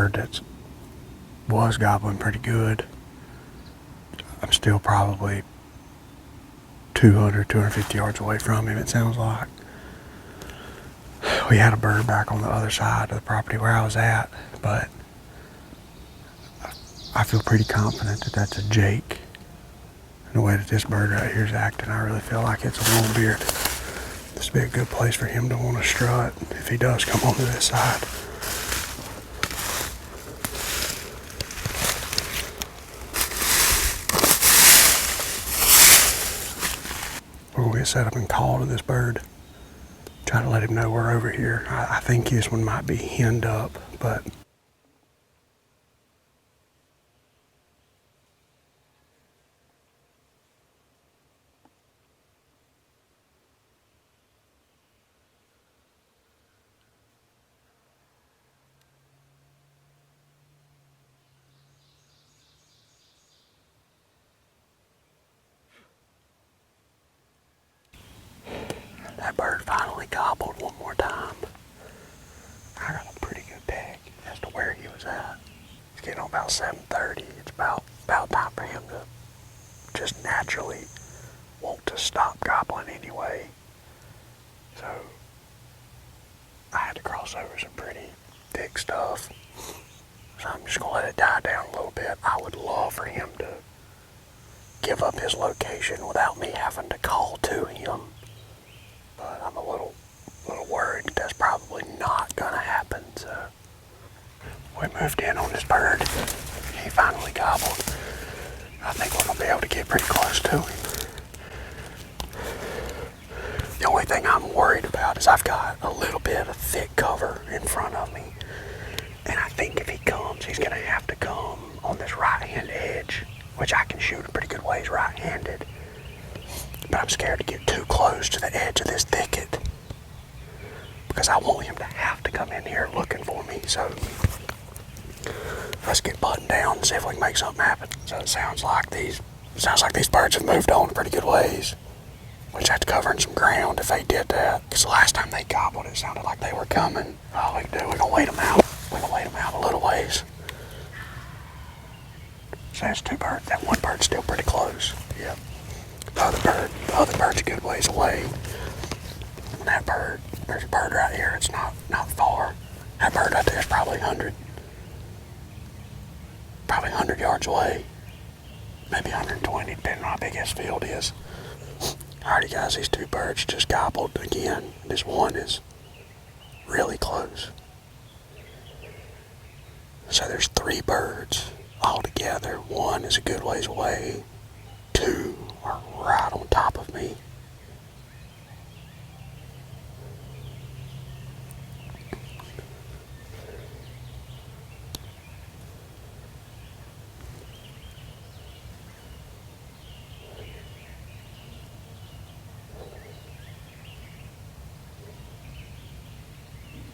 bird that was gobbling pretty good. I'm still probably 250 yards away from him, it sounds like. We had a bird back on the other side of the property where I was at, but I feel pretty confident that that's a jake. And the way that this bird right here is acting, I really feel like it's a lone beard. This would be a good place for him to want to strut if he does come onto this side. We're going to get set up and call to this bird. Try to let him know we're over here. I think this one might be henned up, but that bird finally gobbled one more time. I got a pretty good peg as to where he was at. It's getting on about 7:30. It's about time for him to just naturally want to stop gobbling anyway. So I had to cross over some pretty thick stuff. So I'm just gonna let it die down a little bit. I would love for him to give up his location without me having to call to him. But I'm a little worried that's probably not gonna happen, so we moved in on this bird. He finally gobbled. I think we're gonna be able to get pretty close to him. The only thing I'm worried about is I've got a little bit of thick cover in front of me, and I think if he comes, he's gonna have to come on this right-hand edge, which I can shoot a pretty good ways right-handed. But I'm scared to get too close to the edge of this thicket because I want him to have to come in here looking for me. So let's get buttoned down and see if we can make something happen. So it sounds like these birds have moved on pretty good ways. We just have to cover some ground if they did that. Because the last time they gobbled, it sounded like they were coming. All we can do, we're gonna wait them out. We're gonna wait them out a little ways. So that's two birds. That one bird's still pretty close. Yep. The other bird's a good ways away. And that bird, there's a bird right here. It's not far. That bird right there is probably 100 yards away. Maybe 120, depending on how big his field is. Alrighty guys, these two birds just gobbled again. This one is really close. So there's 3 birds all together. One is a good ways away. 2 are right on top of me.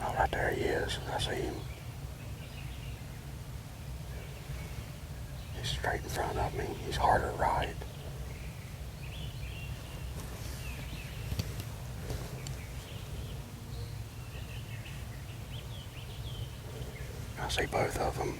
Oh, right there he is. I see him. He's straight in front of me. He's harder right. I see both of them.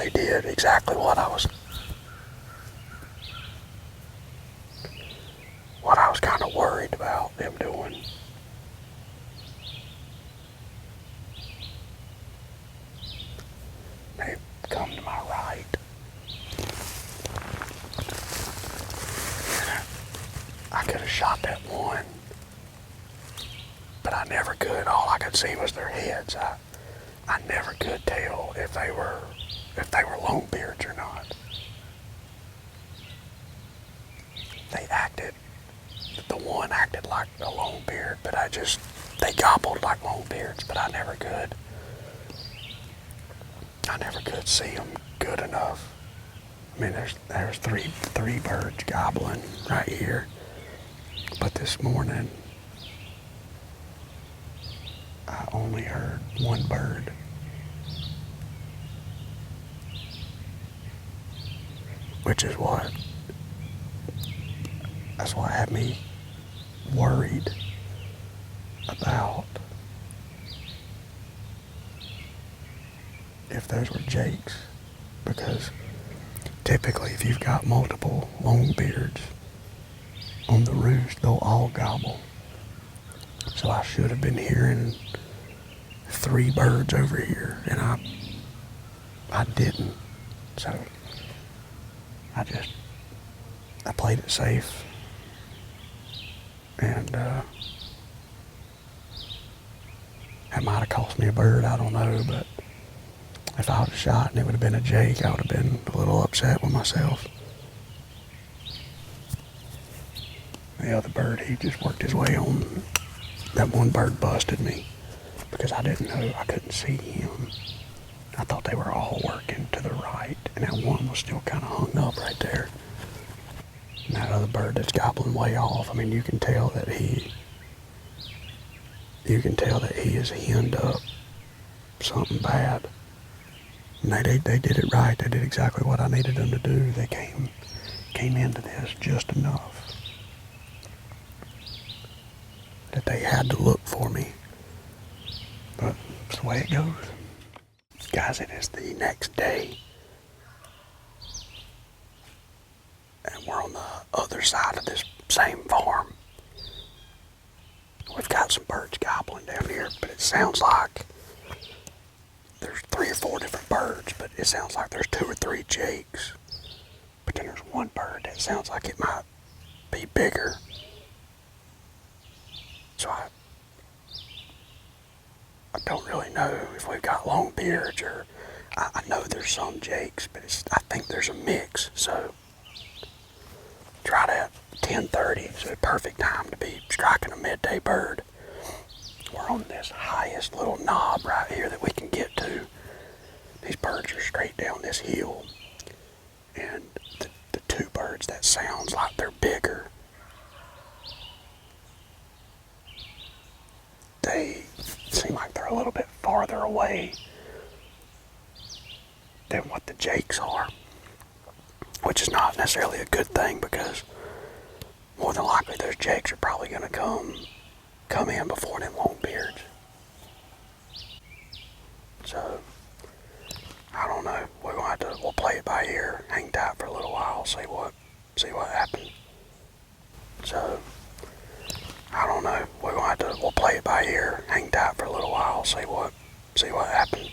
they did exactly what I was kind of worried about them doing. They come to my right. I could have shot that one, but I never could. All I could see was their heads. I never could tell if they were longbeards or not. The one acted like a longbeard, but they gobbled like longbeards, but I never could see them good enough. I mean, there's three birds gobbling right here, but this morning I only heard one bird. That's what had me worried about if those were jakes, because typically if you've got multiple longbeards on the roost, they'll all gobble. So I should have been hearing 3 birds over here, and I didn't. So I played it safe, and that might have cost me a bird, I don't know, but if I would have shot and it would have been a jake, I would have been a little upset with myself. The other bird, he just worked his way on. That one bird busted me because I didn't know, I couldn't see him. I thought they were all working to the right, and that one was still kind of hung up right there. And that other bird that's gobbling way off, I mean, you can tell that he is henned up something bad. And they did it right. They did exactly what I needed them to do. They came into this just enough that they had to look for me. But it's the way it goes. Guys, it is the next day, and we're on the other side of this same farm. We've got some birds gobbling down here, but it sounds like there's 3 or 4 different birds, but it sounds like there's 2 or 3 jakes. But then there's one bird that sounds like it might be bigger. So I don't really know if we've got longbeards, or I know there's some jakes, but I think there's a mix. So it's right at 10:30, so a perfect time to be striking a midday bird. We're on this highest little knob right here that we can get to. These birds are straight down this hill, and the 2 birds that sounds like they're bigger, they seem like they're a little bit farther away than what the jakes are, which is not necessarily a good thing, because more than likely those jakes are probably going to come in before them longbeards. So I don't know. We'll play it by ear, hang tight for a little while, see what happens. So I don't know. We'll play it by ear, hang tight for a little while, see what happens.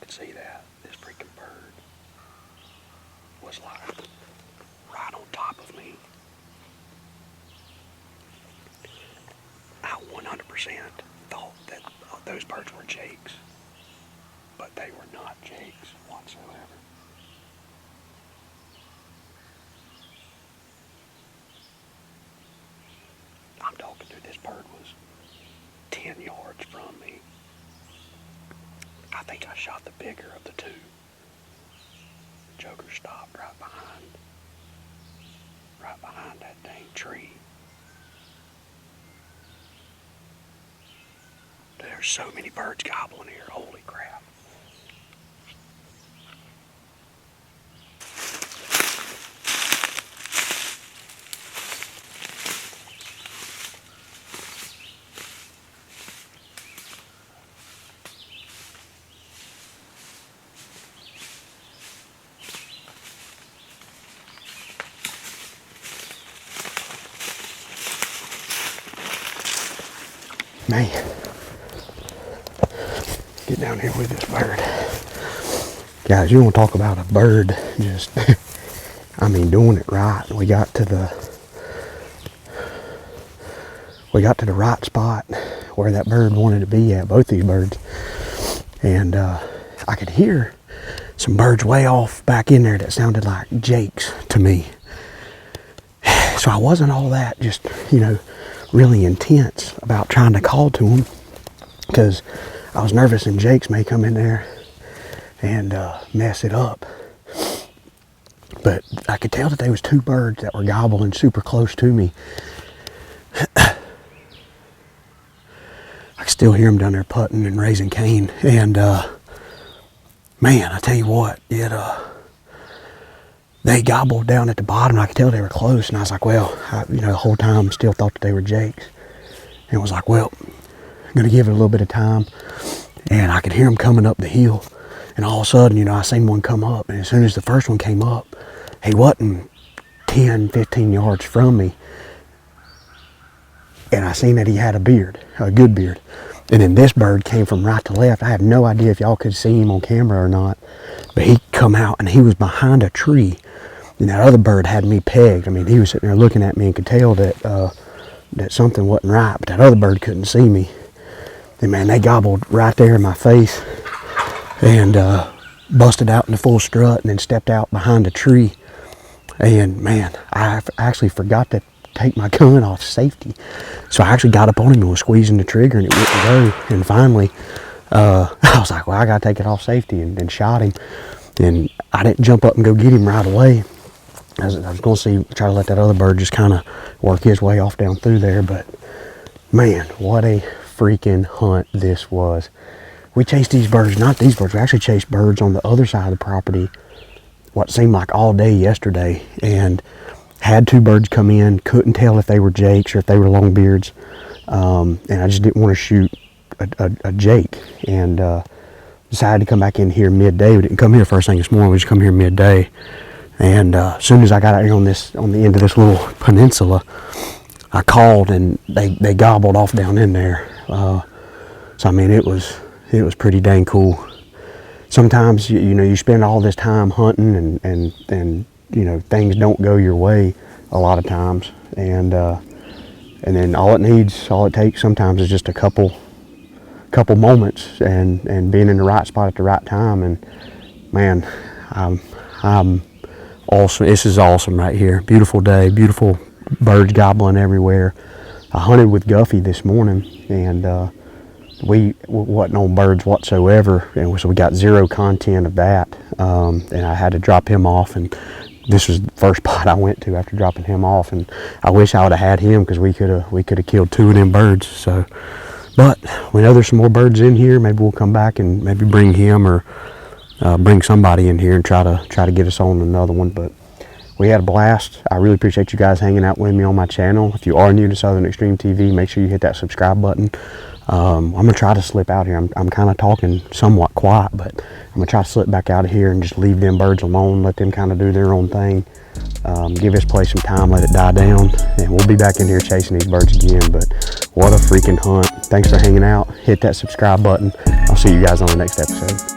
could see that. This freaking bird was like right on top of me. I 100% thought that those birds were jakes, but they were not jakes whatsoever. I'm talking to this bird was 10 yards from me. I think I shot the bigger of the two. The joker stopped right behind that dang tree. There's so many birds gobbling here, holy crap. Man, get down here with this bird. Guys, you want to talk about a bird just, I mean, doing it right. We got to the right spot where that bird wanted to be at, both these birds. And I could hear some birds way off back in there that sounded like jakes to me. So I wasn't all that just, really intense about trying to call to them, because I was nervous and jakes may come in there and mess it up. But I could tell that there was two birds that were gobbling super close to me. I could still hear them down there putting and raising cane. And man, I tell you what, they gobbled down at the bottom. I could tell they were close, and I was like, well, the whole time still thought that they were jakes. And was like, well, I'm gonna give it a little bit of time. And I could hear them coming up the hill, and all of a sudden, I seen one come up, and as soon as the first one came up, he wasn't 10, 15 yards from me, and I seen that he had a beard, a good beard. And then this bird came from right to left. I have no idea if y'all could see him on camera or not, but he come out and he was behind a tree. And that other bird had me pegged. I mean, he was sitting there looking at me and could tell that that something wasn't right, but that other bird couldn't see me. And man, they gobbled right there in my face and busted out in the full strut and then stepped out behind a tree. And man, I actually forgot to take my gun off safety. So I actually got up on him and was squeezing the trigger and it wouldn't go. And finally, I was like, well, I gotta take it off safety, and shot him. And I didn't jump up and go get him right away. I was gonna try to let that other bird just kind of work his way off down through there. But man, what a freaking hunt this was. We chased these birds, not these birds, we actually chased birds on the other side of the property, what seemed like all day yesterday, and had two birds come in, couldn't tell if they were jakes or if they were longbeards, and I just didn't want to shoot a jake, and decided to come back in here midday. We didn't come here first thing this morning, we just come here midday. And as soon as I got out here on the end of this little peninsula, I called and they gobbled off down in there. So I mean, it was pretty dang cool. Sometimes you spend all this time hunting and things don't go your way a lot of times, and then all it takes sometimes is just a couple moments and being in the right spot at the right time. And man, I'm awesome. This is awesome right here. Beautiful day, beautiful birds gobbling everywhere. I hunted with Guffey this morning, and we wasn't on birds whatsoever, and so we got zero content of that. And I had to drop him off, and this was the first spot I went to after dropping him off. And I wish I would have had him, because we could have killed two of them birds. So, but we know there's some more birds in here. Maybe we'll come back and maybe bring him or bring somebody in here and try to get us on another one. But we had a blast. I really appreciate you guys hanging out with me on my channel. If you are new to Southern Extreme TV, make sure you hit that subscribe button. I'm gonna try to slip out here. I'm kind of talking somewhat quiet, but I'm gonna try to slip back out of here and just leave them birds alone, let them kind of do their own thing. Give this place some time, let it die down, and we'll be back in here chasing these birds again. But what a freaking hunt. Thanks for hanging out. Hit that subscribe button. I'll see you guys on the next episode.